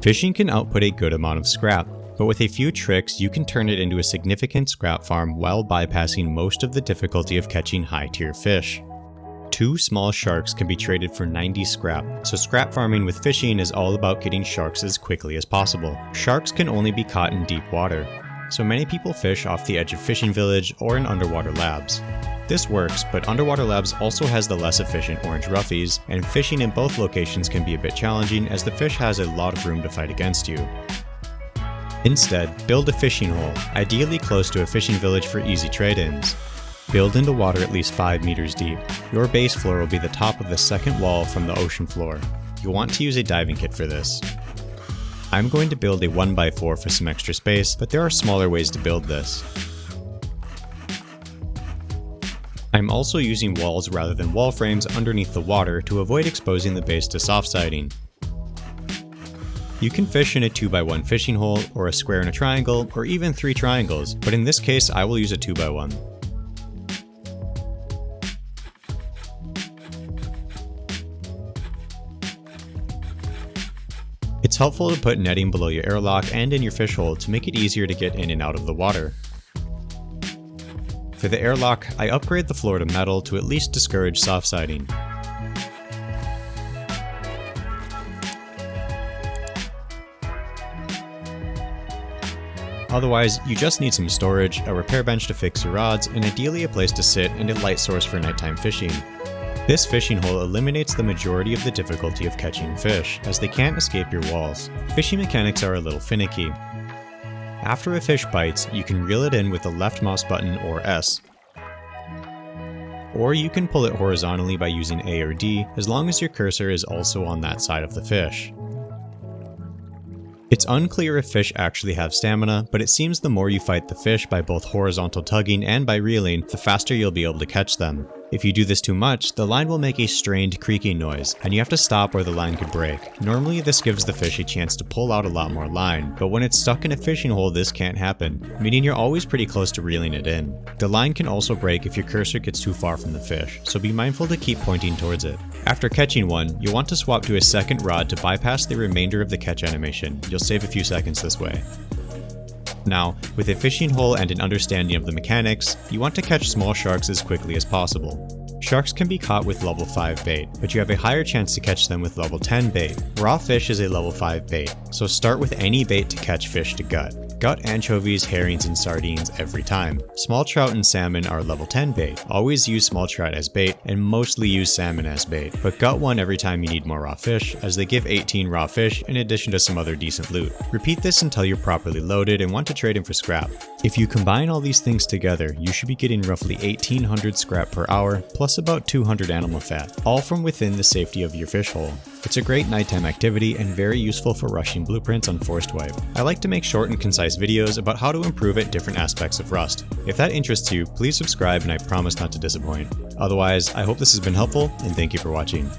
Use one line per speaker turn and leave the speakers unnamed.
Fishing can output a good amount of scrap, but with a few tricks you can turn it into a significant scrap farm while bypassing most of the difficulty of catching high-tier fish. 2 small sharks can be traded for 90 scrap, so scrap farming with fishing is all about getting sharks as quickly as possible. Sharks can only be caught in deep water, so many people fish off the edge of Fishing Village or in underwater labs. This works, but Underwater Labs also has the less efficient orange roughies, and fishing in both locations can be a bit challenging as the fish has a lot of room to fight against you. Instead, build a fishing hole, ideally close to a fishing village for easy trade-ins. Build into water at least 5 meters deep. Your base floor will be the top of the second wall from the ocean floor. You'll want to use a diving kit for this. I'm going to build a 1x4 for some extra space, but there are smaller ways to build this. I'm also using walls rather than wall frames underneath the water to avoid exposing the base to soft siding. You can fish in a 2x1 fishing hole, or a square and a triangle, or even 3 triangles, but in this case I will use a 2x1. It's helpful to put netting below your airlock and in your fish hole to make it easier to get in and out of the water. For the airlock, I upgrade the floor to metal to at least discourage soft siding. Otherwise, you just need some storage, a repair bench to fix your rods, and ideally a place to sit and a light source for nighttime fishing. This fishing hole eliminates the majority of the difficulty of catching fish, as they can't escape your walls. Fishing mechanics are a little finicky. After a fish bites, you can reel it in with the left mouse button or S. Or you can pull it horizontally by using A or D, as long as your cursor is also on that side of the fish. It's unclear if fish actually have stamina, but it seems the more you fight the fish by both horizontal tugging and by reeling, the faster you'll be able to catch them. If you do this too much, the line will make a strained creaking noise, and you have to stop or the line could break. Normally this gives the fish a chance to pull out a lot more line, but when it's stuck in a fishing hole this can't happen, meaning you're always pretty close to reeling it in. The line can also break if your cursor gets too far from the fish, so be mindful to keep pointing towards it. After catching one, you'll want to swap to a second rod to bypass the remainder of the catch animation. You'll save a few seconds this way. Now, with a fishing hole and an understanding of the mechanics, you want to catch small sharks as quickly as possible. Sharks can be caught with level 5 bait, but you have a higher chance to catch them with level 10 bait. Raw fish is a level 5 bait, so start with any bait to catch fish to gut. Gut anchovies, herrings, and sardines every time. Small trout and salmon are level 10 bait. Always use small trout as bait, and mostly use salmon as bait, but gut one every time you need more raw fish, as they give 18 raw fish in addition to some other decent loot. Repeat this until you're properly loaded and want to trade in for scrap. If you combine all these things together, you should be getting roughly 1800 scrap per hour, plus about 200 animal fat, all from within the safety of your fish hole. It's a great nighttime activity and very useful for rushing blueprints on Forced Wipe. I like to make short and concise videos about how to improve at different aspects of Rust. If that interests you, please subscribe and I promise not to disappoint. Otherwise, I hope this has been helpful and thank you for watching.